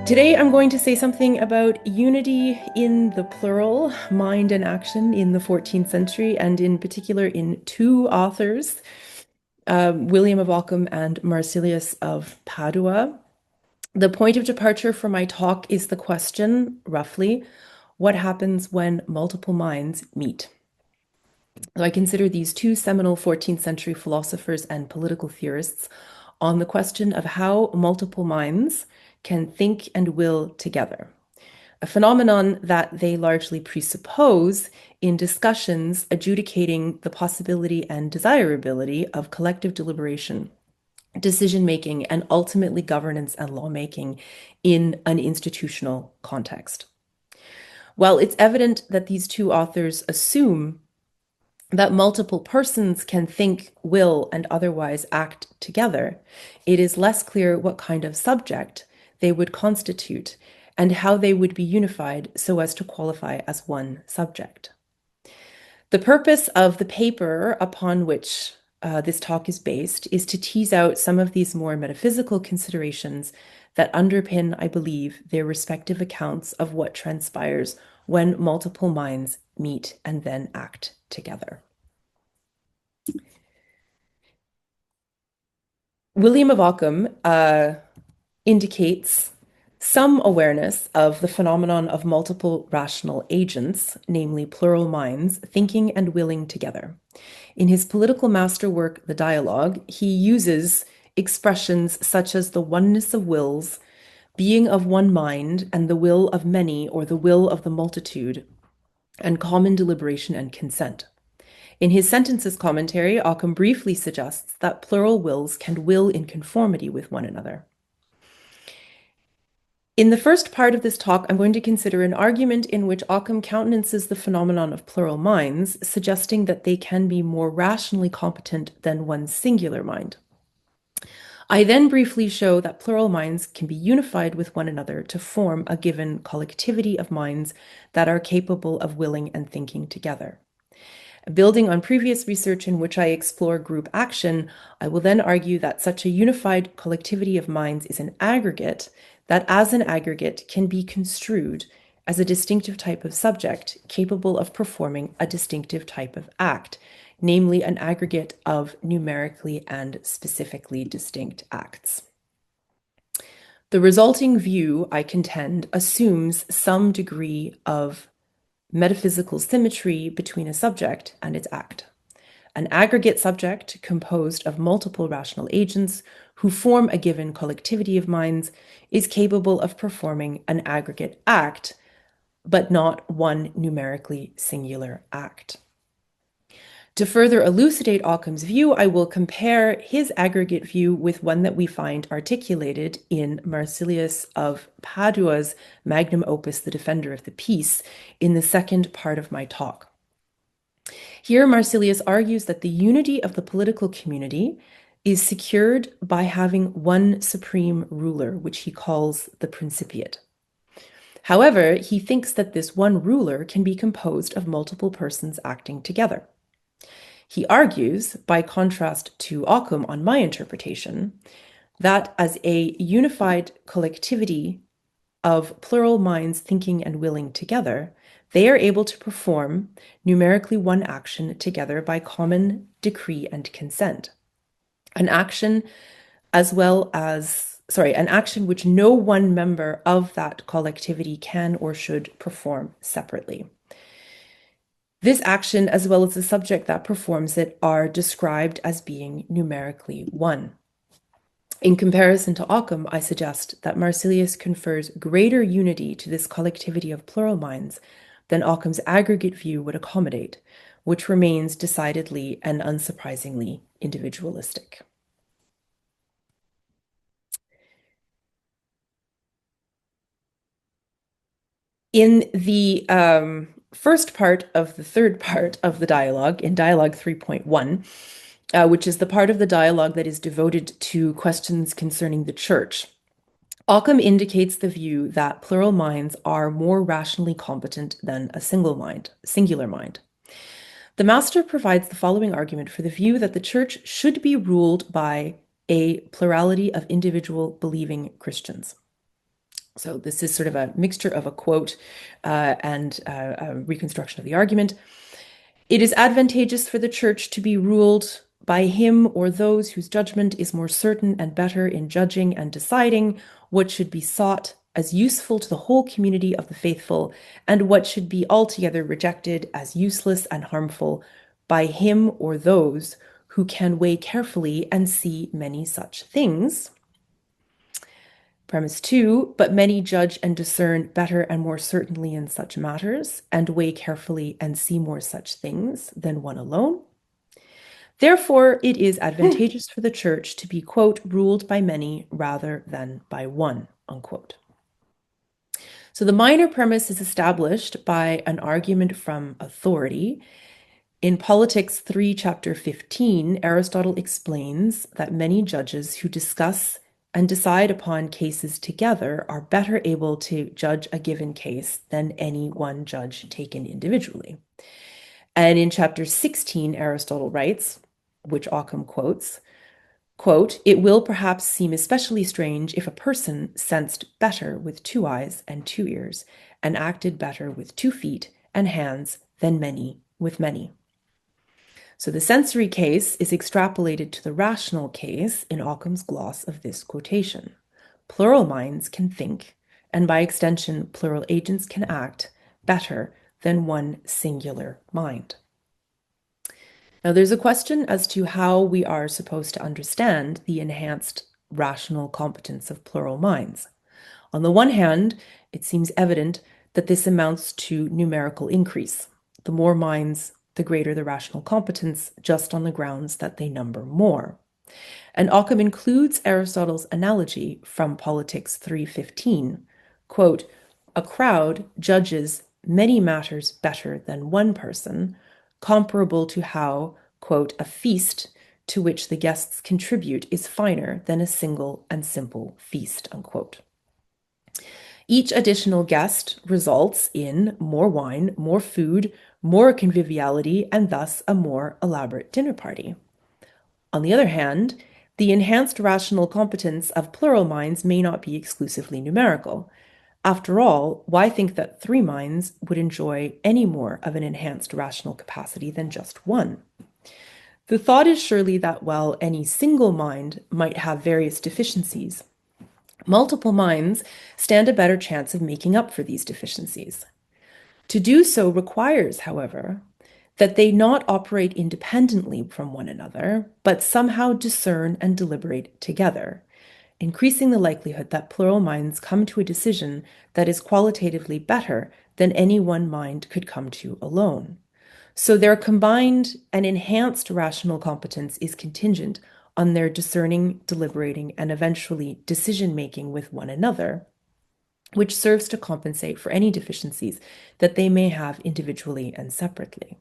Today, I'm going to say something about unity in the plural, mind and action in the 14th century, and in particular in two authors, William of Ockham and Marsilius of Padua. The point of departure for my talk is the question, roughly, what happens when multiple minds meet? So I consider these two seminal 14th century philosophers and political theorists on the question of how multiple minds can think and will together, a phenomenon that they largely presuppose in discussions adjudicating the possibility and desirability of collective deliberation, decision-making, and ultimately governance and lawmaking in an institutional context. While it's evident that these two authors assume that multiple persons can think, will, and otherwise act together, it is less clear what kind of subject they would constitute and how they would be unified so as to qualify as one subject. The purpose of the paper upon which this talk is based is to tease out some of these more metaphysical considerations that underpin, I believe, their respective accounts of what transpires when multiple minds meet and then act together. William of Ockham indicates some awareness of the phenomenon of multiple rational agents, namely plural minds, thinking and willing together. In his political masterwork, The Dialogue, he uses expressions such as the oneness of wills, being of one mind, and the will of many, or the will of the multitude, and common deliberation and consent. In his sentences commentary, Ockham briefly suggests that plural wills can will in conformity with one another. In the first part of this talk, I'm going to consider an argument in which Ockham countenances the phenomenon of plural minds, suggesting that they can be more rationally competent than one singular mind. I then briefly show that plural minds can be unified with one another to form a given collectivity of minds that are capable of willing and thinking together. Building on previous research in which I explore group action, I will then argue that such a unified collectivity of minds is an aggregate that, as an aggregate, can be construed as a distinctive type of subject capable of performing a distinctive type of act, namely an aggregate of numerically and specifically distinct acts. The resulting view, I contend, assumes some degree of metaphysical symmetry between a subject and its act. An aggregate subject composed of multiple rational agents who form a given collectivity of minds is capable of performing an aggregate act, but not one numerically singular act. To further elucidate Occam's view, I will compare his aggregate view with one that we find articulated in Marsilius of Padua's magnum opus, The Defender of the Peace, in the second part of my talk. Here, Marsilius argues that the unity of the political community is secured by having one supreme ruler, which he calls the Principiate. However, he thinks that this one ruler can be composed of multiple persons acting together. He argues, by contrast to Ockham on my interpretation, that as a unified collectivity of plural minds thinking and willing together, they are able to perform numerically one action together by common decree and consent. An action which no one member of that collectivity can or should perform separately. This action, as well as the subject that performs it, are described as being numerically one. In comparison to Ockham, I suggest that Marsilius confers greater unity to this collectivity of plural minds than Ockham's aggregate view would accommodate, which remains decidedly and unsurprisingly individualistic. In the first part of the third part of the dialogue, in Dialogue 3.1, which is the part of the dialogue that is devoted to questions concerning the church, Ockham indicates the view that plural minds are more rationally competent than a singular mind. The master provides the following argument for the view that the church should be ruled by a plurality of individual believing Christians. So this is sort of a mixture of a quote and a reconstruction of the argument. It is advantageous for the church to be ruled by him or those whose judgment is more certain and better in judging and deciding what should be sought as useful to the whole community of the faithful, and what should be altogether rejected as useless and harmful, by him or those who can weigh carefully and see many such things. Premise 2, but many judge and discern better and more certainly in such matters, and weigh carefully and see more such things than one alone. Therefore, it is advantageous for the church to be, quote, ruled by many rather than by one, unquote. So the minor premise is established by an argument from authority. In Politics 3, chapter 15, Aristotle explains that many judges who discuss and decide upon cases together are better able to judge a given case than any one judge taken individually. And in chapter 16, Aristotle writes, which Occam quotes, quote, it will perhaps seem especially strange if a person sensed better with 2 eyes and 2 ears, and acted better with 2 feet and hands than many with many. So the sensory case is extrapolated to the rational case in Occam's gloss of this quotation. Plural minds can think, and by extension, plural agents can act better than one singular mind. Now, there's a question as to how we are supposed to understand the enhanced rational competence of plural minds. On the one hand, it seems evident that this amounts to numerical increase. The more minds, the greater the rational competence, just on the grounds that they number more. And Occam includes Aristotle's analogy from Politics 3:15, quote, a crowd judges many matters better than one person, comparable to how, quote, a feast to which the guests contribute is finer than a single and simple feast, unquote. Each additional guest results in more wine, more food, more conviviality, and thus a more elaborate dinner party. On the other hand, the enhanced rational competence of plural minds may not be exclusively numerical. After all, why think that 3 minds would enjoy any more of an enhanced rational capacity than just one? The thought is surely that while any single mind might have various deficiencies, multiple minds stand a better chance of making up for these deficiencies. To do so requires, however, that they not operate independently from one another, but somehow discern and deliberate together, increasing the likelihood that plural minds come to a decision that is qualitatively better than any one mind could come to alone. So their combined and enhanced rational competence is contingent on their discerning, deliberating, and eventually decision-making with one another, which serves to compensate for any deficiencies that they may have individually and separately.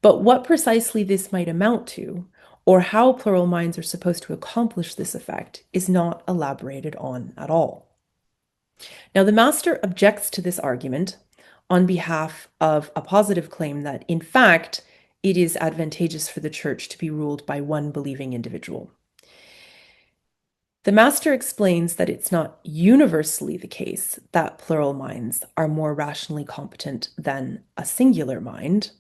But what precisely this might amount to, or how plural minds are supposed to accomplish this effect, is not elaborated on at all. Now, the master objects to this argument on behalf of a positive claim that, in fact, it is advantageous for the church to be ruled by one believing individual. The master explains that it's not universally the case that plural minds are more rationally competent than a singular mind.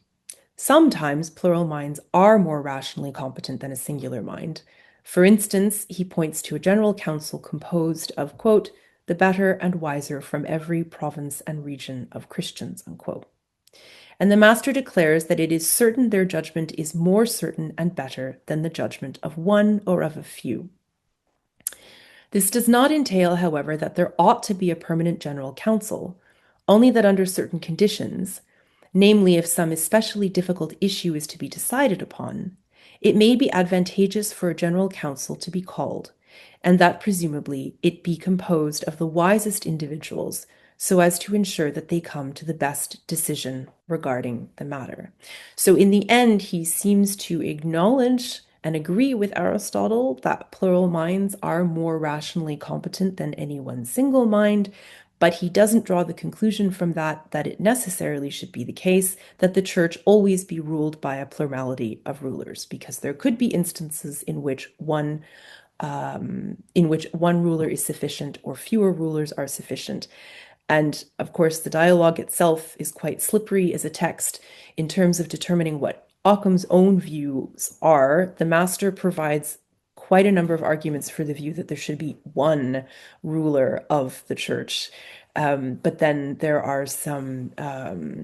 Sometimes plural minds are more rationally competent than a singular mind. For instance, he points to a general council composed of, quote, the better and wiser from every province and region of Christians, unquote. And the master declares that it is certain their judgment is more certain and better than the judgment of one or of a few. This does not entail, however, that there ought to be a permanent general council, only that under certain conditions, namely if some especially difficult issue is to be decided upon, it may be advantageous for a general council to be called, and that presumably it be composed of the wisest individuals so as to ensure that they come to the best decision regarding the matter. So in the end, he seems to acknowledge and agree with Aristotle that plural minds are more rationally competent than any one single mind, but he doesn't draw the conclusion from that it necessarily should be the case that the church always be ruled by a plurality of rulers, because there could be instances in which one in which one ruler is sufficient or fewer rulers are sufficient. And of course, the dialogue itself is quite slippery as a text in terms of determining what Occam's own views are. The master provides quite a number of arguments for the view that there should be one ruler of the church. But then there are some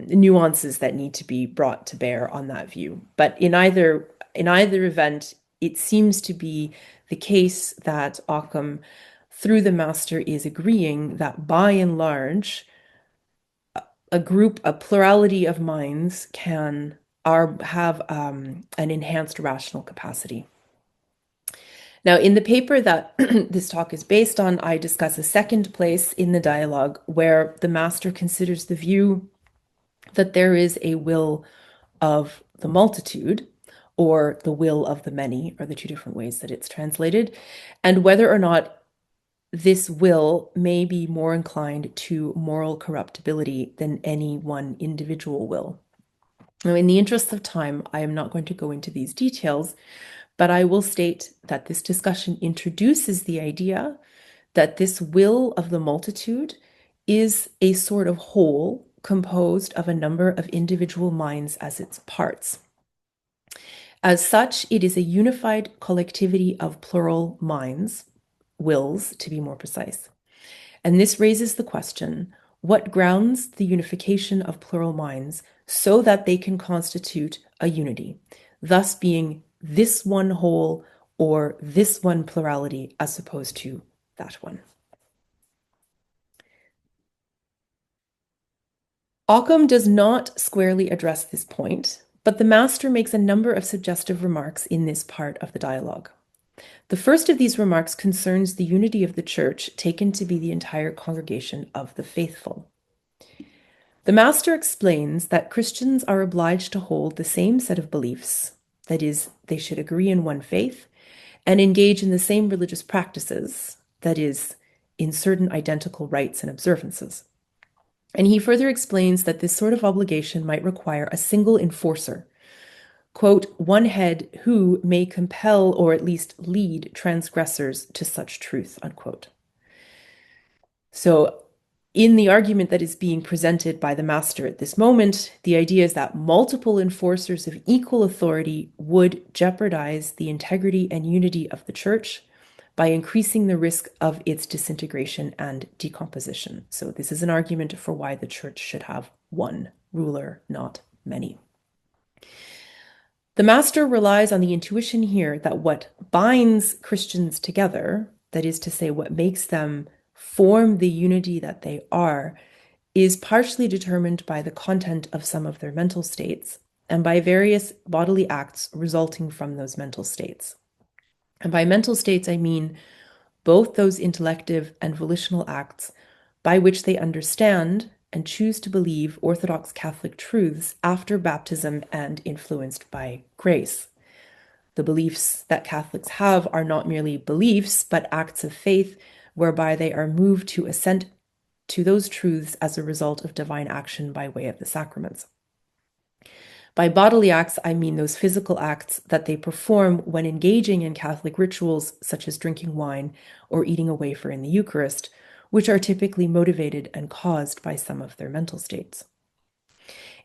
nuances that need to be brought to bear on that view. But in either event, it seems to be the case that Occam, through the master, is agreeing that by and large, a plurality of minds have an enhanced rational capacity. Now, in the paper that this talk is based on, I discuss a second place in the dialogue where the master considers the view that there is a will of the multitude, or the will of the many, are the two different ways that it's translated, and whether or not this will may be more inclined to moral corruptibility than any one individual will. Now, in the interest of time, I am not going to go into these details, but I will state that this discussion introduces the idea that this will of the multitude is a sort of whole composed of a number of individual minds as its parts. As such, it is a unified collectivity of plural minds, wills to be more precise. And this raises the question, what grounds the unification of plural minds so that they can constitute a unity, thus being this one whole or this one plurality as opposed to that one? Occam does not squarely address this point, but the master makes a number of suggestive remarks in this part of the dialogue. The first of these remarks concerns the unity of the church taken to be the entire congregation of the faithful. The master explains that Christians are obliged to hold the same set of beliefs, that is, they should agree in one faith, and engage in the same religious practices, that is, in certain identical rites and observances. And he further explains that this sort of obligation might require a single enforcer, quote, one head who may compel or at least lead transgressors to such truth, unquote. So in the argument that is being presented by the master at this moment, the idea is that multiple enforcers of equal authority would jeopardize the integrity and unity of the church by increasing the risk of its disintegration and decomposition. So this is an argument for why the church should have one ruler, not many. The master relies on the intuition here that what binds Christians together, that is to say, what makes them form the unity that they are, is partially determined by the content of some of their mental states and by various bodily acts resulting from those mental states. And by mental states, I mean both those intellective and volitional acts by which they understand and choose to believe Orthodox Catholic truths after baptism and influenced by grace. The beliefs that Catholics have are not merely beliefs, but acts of faith whereby they are moved to assent to those truths as a result of divine action by way of the sacraments. By bodily acts, I mean those physical acts that they perform when engaging in Catholic rituals, such as drinking wine or eating a wafer in the Eucharist, which are typically motivated and caused by some of their mental states.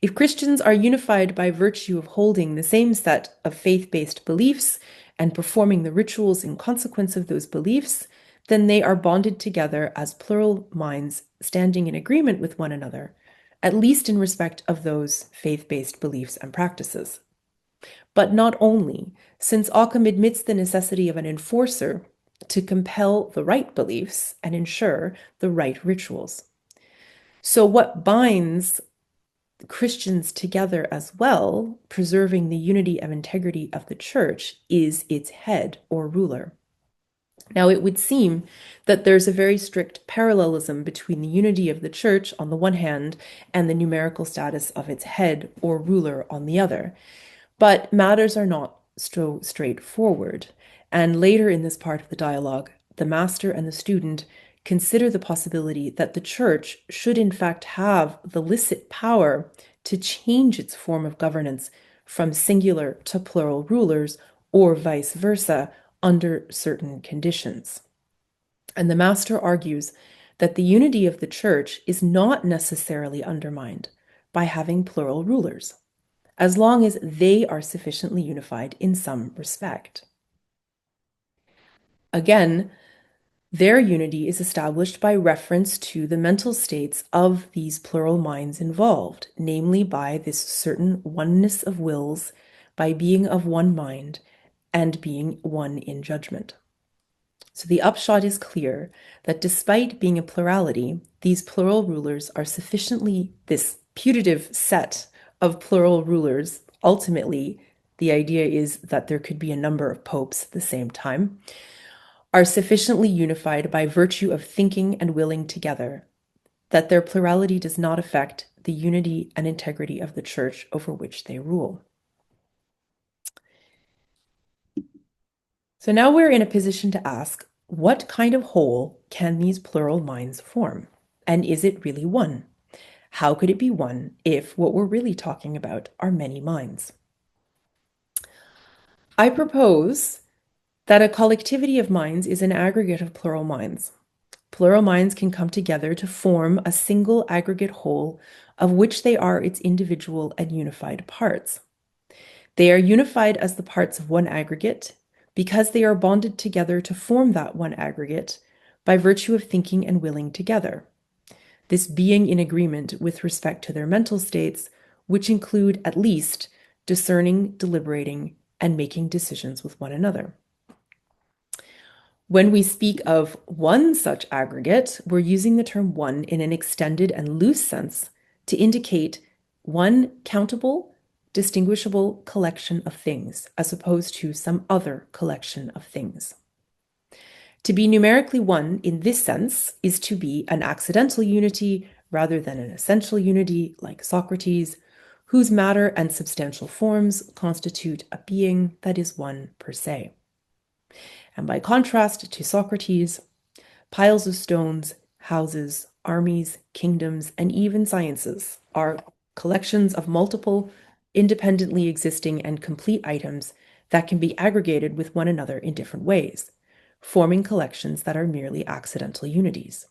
If Christians are unified by virtue of holding the same set of faith-based beliefs and performing the rituals in consequence of those beliefs, then they are bonded together as plural minds standing in agreement with one another, at least in respect of those faith-based beliefs and practices. But not only, since Occam admits the necessity of an enforcer to compel the right beliefs and ensure the right rituals. So what binds Christians together as well, preserving the unity and integrity of the church, is its head or ruler. Now, it would seem that there's a very strict parallelism between the unity of the church on the one hand and the numerical status of its head or ruler on the other. But matters are not so straightforward. And later in this part of the dialogue, the master and the student consider the possibility that the church should in fact have the licit power to change its form of governance from singular to plural rulers, or vice versa, under certain conditions. And the master argues that the unity of the church is not necessarily undermined by having plural rulers, as long as they are sufficiently unified in some respect. Again, their unity is established by reference to the mental states of these plural minds involved, namely by this certain oneness of wills, by being of one mind, and being one in judgment. So the upshot is clear that despite being a plurality, these plural rulers are sufficiently, this putative set of plural rulers, ultimately, the idea is that there could be a number of popes at the same time, are sufficiently unified by virtue of thinking and willing together, that their plurality does not affect the unity and integrity of the church over which they rule. So now we're in a position to ask, what kind of whole can these plural minds form? And is it really one? How could it be one if what we're really talking about are many minds? I propose that a collectivity of minds is an aggregate of plural minds. Plural minds can come together to form a single aggregate whole of which they are its individual and unified parts. They are unified as the parts of one aggregate because they are bonded together to form that one aggregate by virtue of thinking and willing together. This being in agreement with respect to their mental states, which include at least discerning, deliberating, and making decisions with one another. When we speak of one such aggregate, we're using the term one in an extended and loose sense to indicate one countable, distinguishable collection of things, as opposed to some other collection of things. To be numerically one in this sense is to be an accidental unity rather than an essential unity, like Socrates, whose matter and substantial forms constitute a being that is one per se. And by contrast to Socrates, piles of stones, houses, armies, kingdoms, and even sciences are collections of multiple, independently existing and complete items that can be aggregated with one another in different ways, forming collections that are merely accidental unities.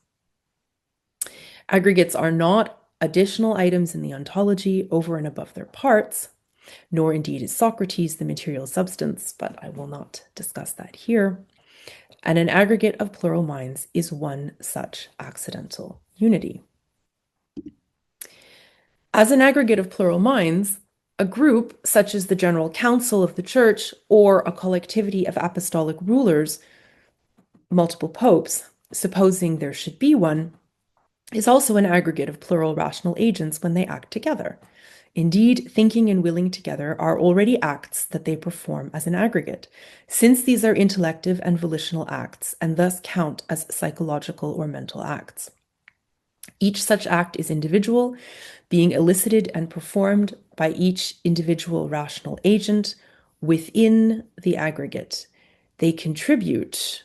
Aggregates are not additional items in the ontology over and above their parts, nor indeed is Socrates the material substance, but I will not discuss that here. And an aggregate of plural minds is one such accidental unity. As an aggregate of plural minds, a group, such as the General Council of the Church or a collectivity of apostolic rulers, multiple popes, supposing there should be one, is also an aggregate of plural rational agents when they act together. Indeed, thinking and willing together are already acts that they perform as an aggregate, since these are intellective and volitional acts and thus count as psychological or mental acts. Each such act is individual, being elicited and performed by each individual rational agent within the aggregate. They contribute,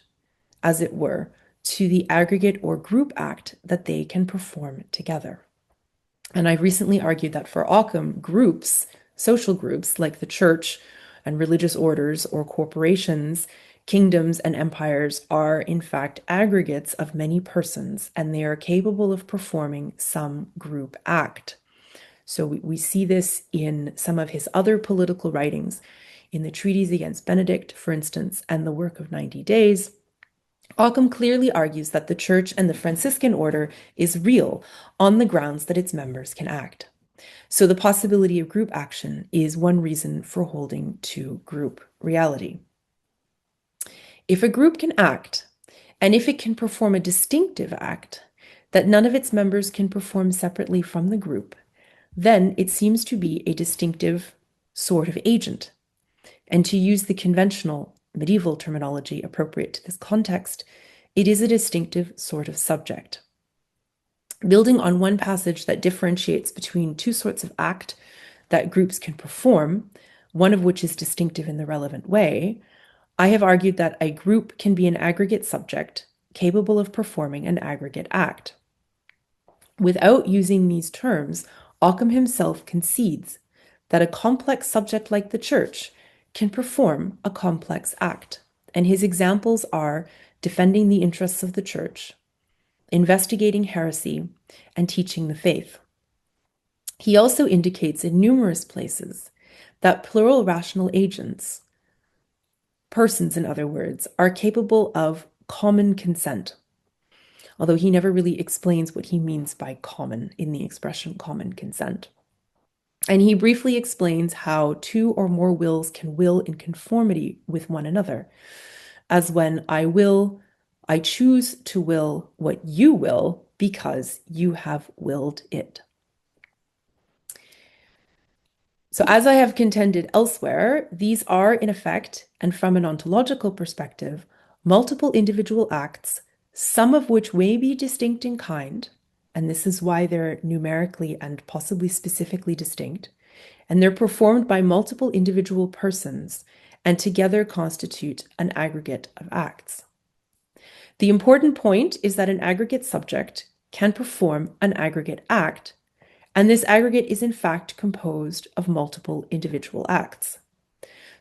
as it were, to the aggregate or group act that they can perform together. And I've recently argued that for Occam, groups, social groups like the church and religious orders or corporations, kingdoms and empires are in fact aggregates of many persons, and they are capable of performing some group act. So we see this in some of his other political writings, in the treatise against Benedict, for instance, and the work of 90 Days. Occam clearly argues that the Church and the Franciscan order is real on the grounds that its members can act. So the possibility of group action is one reason for holding to group reality. If a group can act, and if it can perform a distinctive act that none of its members can perform separately from the group, then it seems to be a distinctive sort of agent. And to use the conventional medieval terminology appropriate to this context, it is a distinctive sort of subject. Building on one passage that differentiates between two sorts of act that groups can perform, one of which is distinctive in the relevant way, I have argued that a group can be an aggregate subject capable of performing an aggregate act. Without using these terms, Occam himself concedes that a complex subject like the Church can perform a complex act. And his examples are defending the interests of the church, investigating heresy, and teaching the faith. He also indicates in numerous places that plural rational agents, persons in other words, are capable of common consent, although he never really explains what he means by common in the expression common consent. And he briefly explains how two or more wills can will in conformity with one another, as when I choose to will what you will because you have willed it. So as I have contended elsewhere, these are in effect, and from an ontological perspective, multiple individual acts, some of which may be distinct in kind, and this is why they're numerically and possibly specifically distinct, and they're performed by multiple individual persons and together constitute an aggregate of acts. The important point is that an aggregate subject can perform an aggregate act, and this aggregate is in fact composed of multiple individual acts.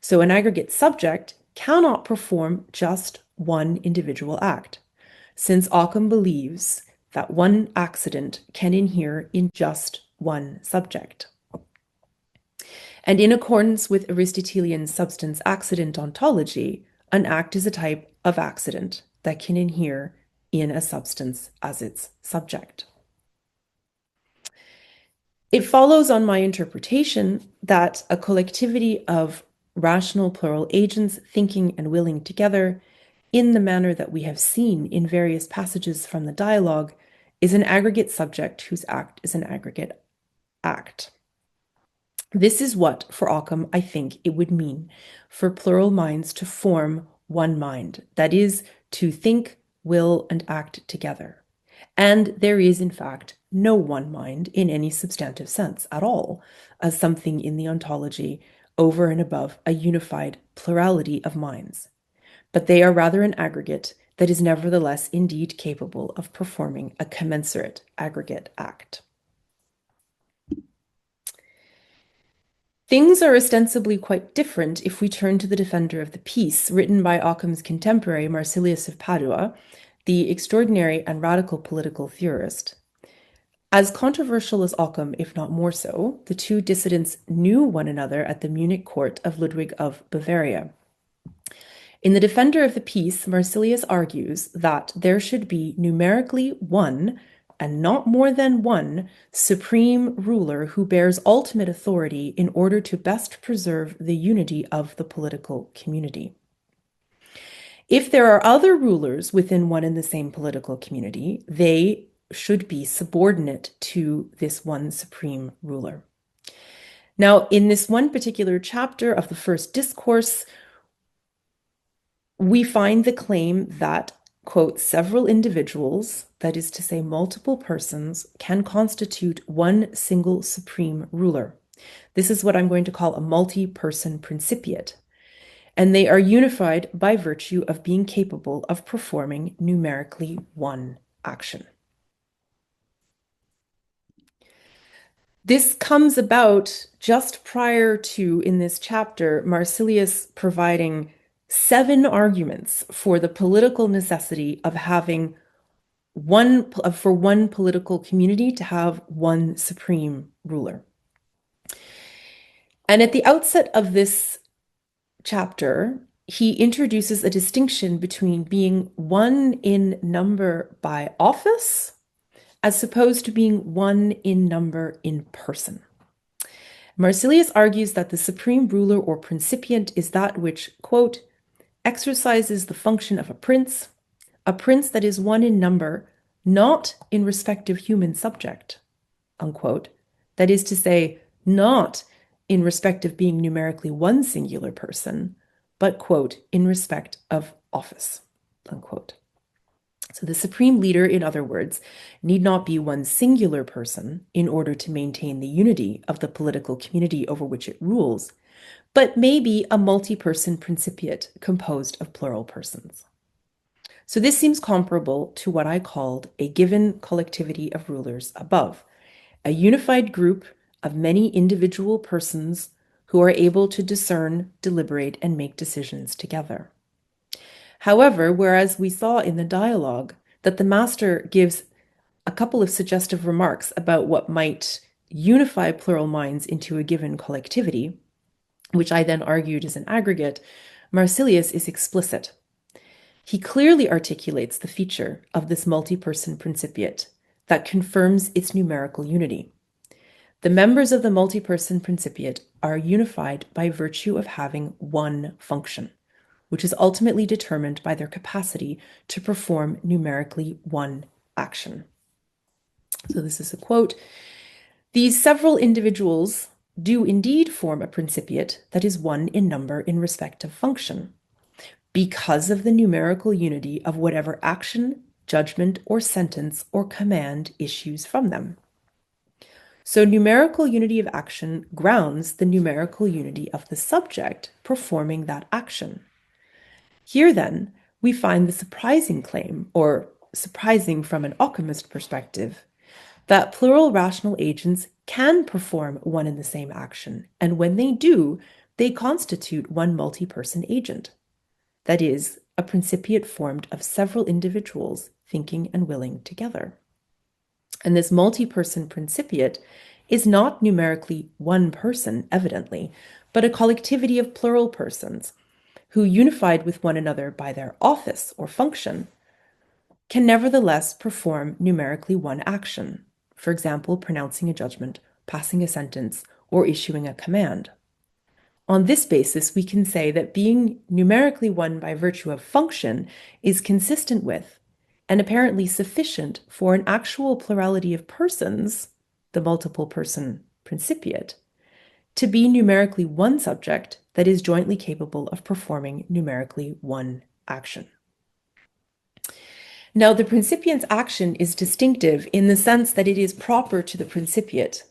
So an aggregate subject cannot perform just one individual act, since Occam believes that one accident can inhere in just one subject. And in accordance with Aristotelian substance-accident ontology, an act is a type of accident that can inhere in a substance as its subject. It follows on my interpretation that a collectivity of rational plural agents thinking and willing together in the manner that we have seen in various passages from the dialogue is an aggregate subject whose act is an aggregate act. This is what, for Occam, I think it would mean for plural minds to form one mind, that is, to think, will, and act together. And there is, in fact, no one mind in any substantive sense at all, as something in the ontology over and above a unified plurality of minds. But they are rather an aggregate that is nevertheless indeed capable of performing a commensurate aggregate act. Things are ostensibly quite different if we turn to the Defender of the Peace, written by Occam's contemporary Marsilius of Padua, the extraordinary and radical political theorist. As controversial as Occam, if not more so, the two dissidents knew one another at the Munich court of Ludwig of Bavaria. In The Defender of the Peace, Marsilius argues that there should be numerically one, and not more than one, supreme ruler who bears ultimate authority in order to best preserve the unity of the political community. If there are other rulers within one and the same political community, they should be subordinate to this one supreme ruler. Now, in this one particular chapter of the first discourse, we find the claim that, quote, several individuals, that is to say multiple persons, can constitute one single supreme ruler. This is what I'm going to call a multi-person principiate, and they are unified by virtue of being capable of performing numerically one action. This comes about just prior to, in this chapter, Marsilius providing 7 arguments for the political necessity of having for one political community to have one supreme ruler. And at the outset of this chapter, he introduces a distinction between being one in number by office as opposed to being one in number in person. Marsilius argues that the supreme ruler or principiant is that which, quote, exercises the function of a prince that is one in number, not in respect of human subject, unquote. That is to say, not in respect of being numerically one singular person, but, quote, in respect of office, unquote. So the supreme leader, in other words, need not be one singular person in order to maintain the unity of the political community over which it rules, but may be a multi-person principiate composed of plural persons. So this seems comparable to what I called a given collectivity of rulers above, a unified group of many individual persons who are able to discern, deliberate, and make decisions together. However, whereas we saw in the dialogue that the master gives a couple of suggestive remarks about what might unify plural minds into a given collectivity, which I then argued is an aggregate, Marsilius is explicit. He clearly articulates the feature of this multi-person principiate that confirms its numerical unity. The members of the multi-person principiate are unified by virtue of having one function, which is ultimately determined by their capacity to perform numerically one action. So this is a quote. These several individuals do indeed form a principiate that is one in number in respect of function, because of the numerical unity of whatever action, judgment, or sentence or command issues from them. So numerical unity of action grounds the numerical unity of the subject performing that action. Here, then, we find the surprising claim, or surprising from an Occamist perspective, that plural rational agents can perform one and the same action, and when they do, they constitute one multi-person agent. That is, a principiate formed of several individuals thinking and willing together. And this multi-person principiate is not numerically one person, evidently, but a collectivity of plural persons who, unified with one another by their office or function, can nevertheless perform numerically one action, for example, pronouncing a judgment, passing a sentence, or issuing a command. On this basis, we can say that being numerically one by virtue of function is consistent with and apparently sufficient for an actual plurality of persons, the multiple person principiate, to be numerically one subject that is jointly capable of performing numerically one action. Now, the principiant's action is distinctive in the sense that it is proper to the principiate.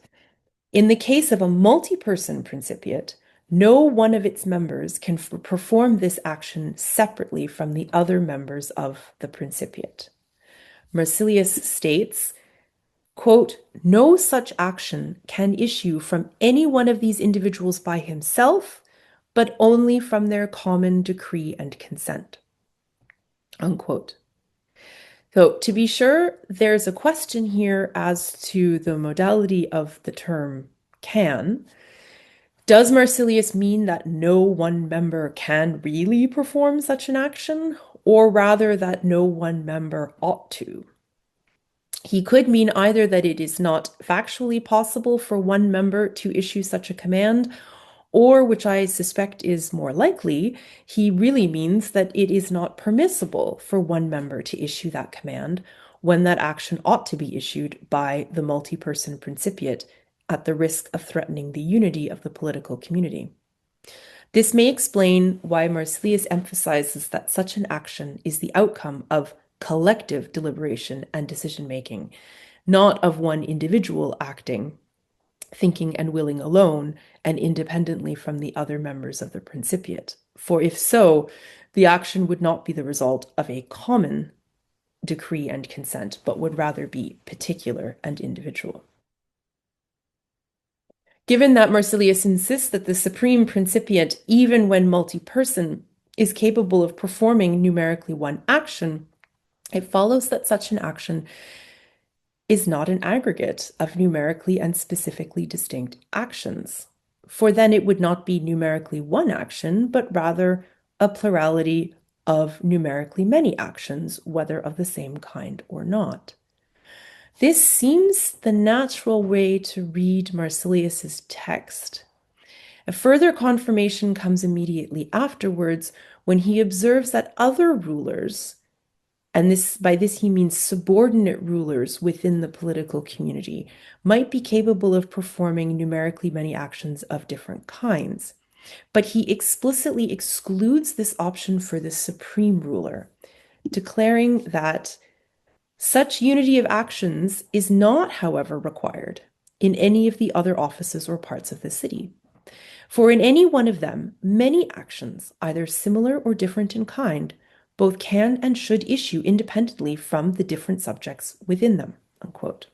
In the case of a multi-person principiate, no one of its members can perform this action separately from the other members of the principiate. Marsilius states, quote, "No such action can issue from any one of these individuals by himself, but only from their common decree and consent," unquote. So to be sure, there's a question here as to the modality of the term can. Does Marsilius mean that no one member can really perform such an action, or rather that no one member ought to? He could mean either that it is not factually possible for one member to issue such a command, or, which I suspect is more likely, he really means that it is not permissible for one member to issue that command when that action ought to be issued by the multi-person principiate at the risk of threatening the unity of the political community. This may explain why Marsilius emphasizes that such an action is the outcome of collective deliberation and decision-making, not of one individual acting, thinking and willing alone and independently from the other members of the principiate. For if so, the action would not be the result of a common decree and consent, but would rather be particular and individual. Given that Marsilius insists that the supreme principiate, even when multi-person, is capable of performing numerically one action, it follows that such an action is not an aggregate of numerically and specifically distinct actions, for then it would not be numerically one action, but rather a plurality of numerically many actions, whether of the same kind or not. This seems the natural way to read Marsilius's text. A further confirmation comes immediately afterwards when he observes that other rulers, and by this he means subordinate rulers within the political community, might be capable of performing numerically many actions of different kinds. But he explicitly excludes this option for the supreme ruler, declaring that such unity of actions is not, however, required in any of the other offices or parts of the city. For in any one of them, many actions, either similar or different in kind, both can and should issue independently from the different subjects within them, unquote.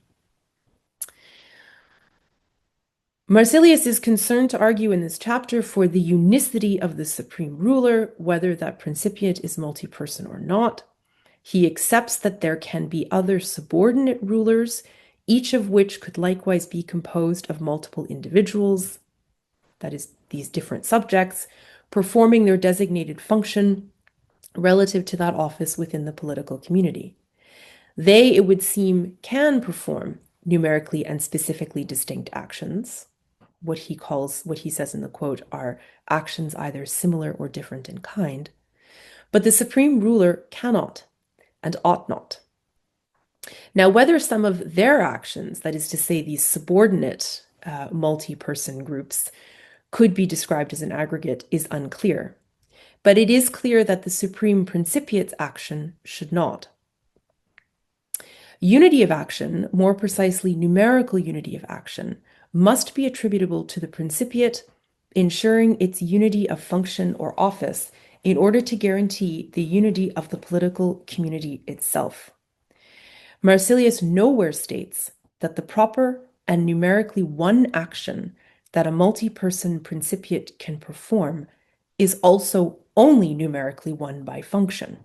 Marsilius is concerned to argue in this chapter for the unicity of the supreme ruler, whether that principiate is multi-person or not. He accepts that there can be other subordinate rulers, each of which could likewise be composed of multiple individuals, that is, these different subjects, performing their designated function relative to that office within the political community. They, it would seem, can perform numerically and specifically distinct actions. What he says in the quote are actions either similar or different in kind. But the supreme ruler cannot and ought not. Now, whether some of their actions, that is to say, these subordinate multi-person groups, could be described as an aggregate is unclear. But it is clear that the supreme principiate's action should not. Unity of action, more precisely numerical unity of action, must be attributable to the principiate, ensuring its unity of function or office in order to guarantee the unity of the political community itself. Marsilius nowhere states that the proper and numerically one action that a multi-person principiate can perform is also only numerically one by function.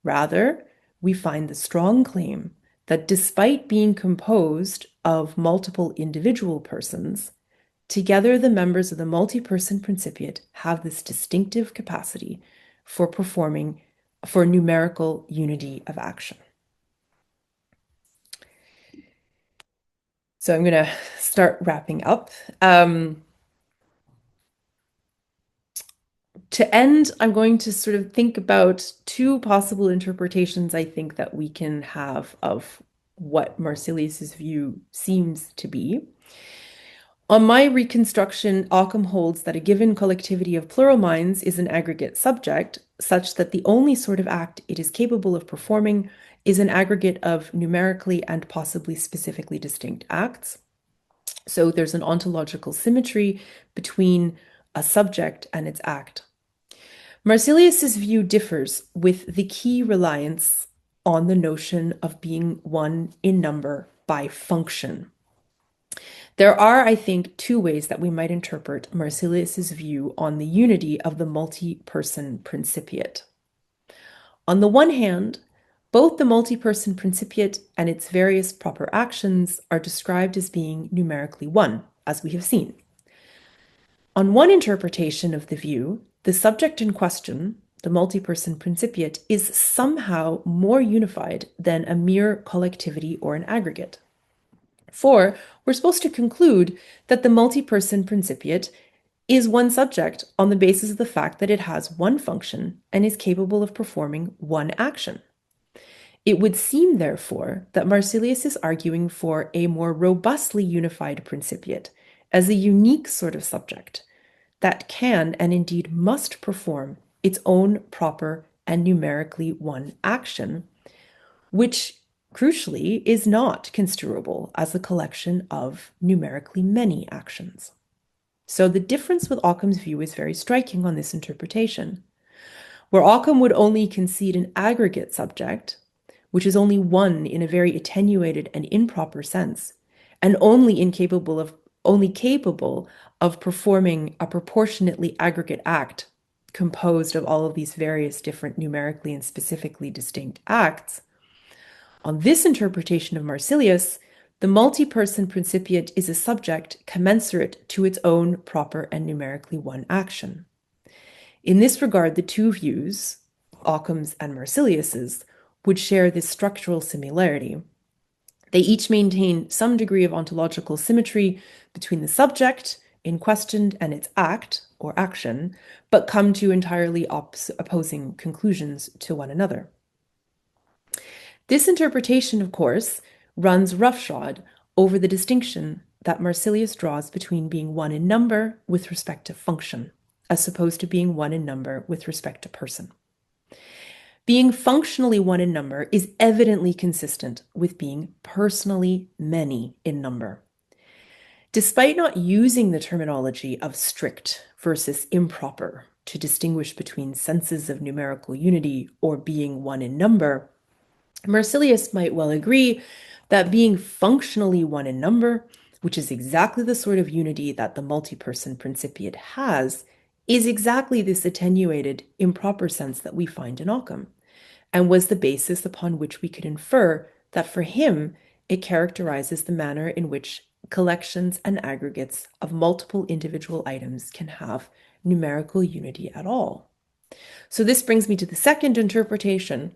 Rather, we find the strong claim that despite being composed of multiple individual persons, together the members of the multi-person principiate have this distinctive capacity for performing for numerical unity of action. So I'm going to start wrapping up. To end, I'm going to sort of think about two possible interpretations I think that we can have of what Marsilius's view seems to be. On my reconstruction, Occam holds that a given collectivity of plural minds is an aggregate subject, such that the only sort of act it is capable of performing is an aggregate of numerically and possibly specifically distinct acts. So there's an ontological symmetry between a subject and its act. Marsilius's view differs with the key reliance on the notion of being one in number by function. There are, I think, two ways that we might interpret Marsilius's view on the unity of the multi-person principiate. On the one hand, both the multi-person principiate and its various proper actions are described as being numerically one, as we have seen. On one interpretation of the view, the subject in question, the multi-person principiate, is somehow more unified than a mere collectivity or an aggregate. For we're supposed to conclude that the multi-person principiate is one subject on the basis of the fact that it has one function and is capable of performing one action. It would seem, therefore, that Marsilius is arguing for a more robustly unified principiate as a unique sort of subject that can and indeed must perform its own proper and numerically one action, which crucially is not construable as a collection of numerically many actions. So the difference with Occam's view is very striking on this interpretation. Where Occam would only concede an aggregate subject, which is only one in a very attenuated and improper sense, and only capable of performing a proportionately aggregate act composed of all of these various different numerically and specifically distinct acts. On this interpretation of Marsilius, the multi-person principiate is a subject commensurate to its own proper and numerically one action. In this regard, the two views, Occam's and Marsilius's, would share this structural similarity. They each maintain some degree of ontological symmetry between the subject in question and its act or action, but come to entirely opposing conclusions to one another. This interpretation, of course, runs roughshod over the distinction that Marsilius draws between being one in number with respect to function, as opposed to being one in number with respect to person. Being functionally one in number is evidently consistent with being personally many in number. Despite not using the terminology of strict versus improper to distinguish between senses of numerical unity or being one in number, Marsilius might well agree that being functionally one in number which is exactly the sort of unity that the multi-person principiate has, is exactly this attenuated, improper sense that we find in Occam, and was the basis upon which we could infer that for him it characterizes the manner in which collections and aggregates of multiple individual items can have numerical unity at all. So this brings me to the second interpretation.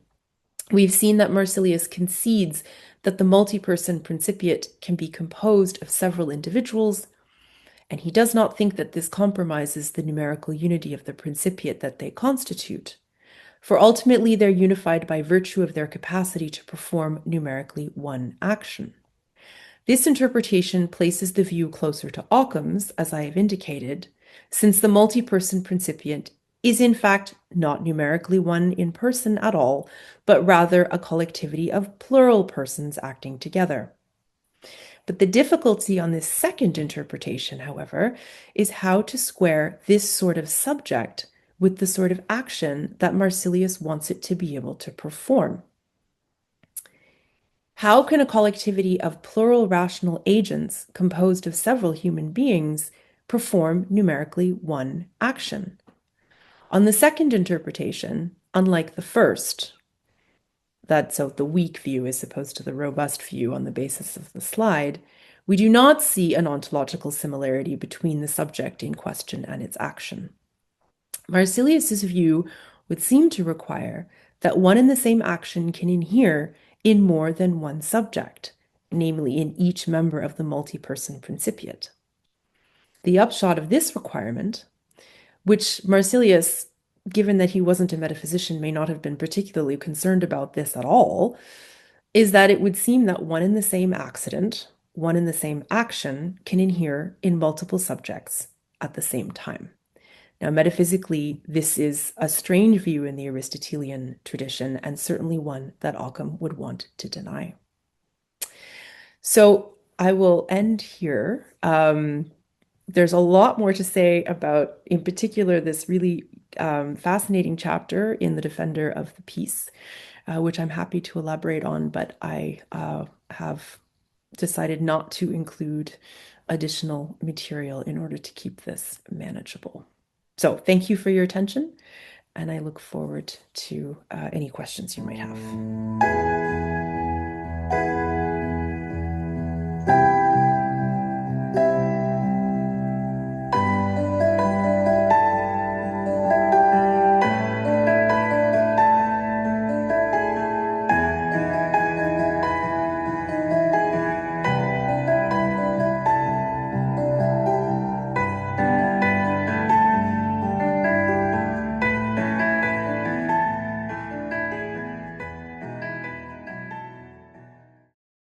We've seen that Marsilius concedes that the multi-person principiate can be composed of several individuals, and he does not think that this compromises the numerical unity of the principiate that they constitute, for ultimately they're unified by virtue of their capacity to perform numerically one action. This interpretation places the view closer to Occam's, as I have indicated, since the multi-person principiant is in fact not numerically one in person at all, but rather a collectivity of plural persons acting together. But the difficulty on this second interpretation, however, is how to square this sort of subject with the sort of action that Marsilius wants it to be able to perform. How can a collectivity of plural rational agents composed of several human beings perform numerically one action? On the second interpretation, unlike the first, so the weak view as opposed to the robust view on the basis of the slide, we do not see an ontological similarity between the subject in question and its action. Marsilius's view would seem to require that one and the same action can inhere in more than one subject, namely in each member of the multi-person principiate. The upshot of this requirement, which Marsilius, given that he wasn't a metaphysician, may not have been particularly concerned about this at all, is that it would seem that one and the same accident, one and the same action can inhere in multiple subjects at the same time. Now, metaphysically, this is a strange view in the Aristotelian tradition, and certainly one that Occam would want to deny. So I will end here. There's a lot more to say about, in particular, this really fascinating chapter in The Defender of the Peace, which I'm happy to elaborate on, but I have decided not to include additional material in order to keep this manageable. So thank you for your attention, and I look forward to any questions you might have.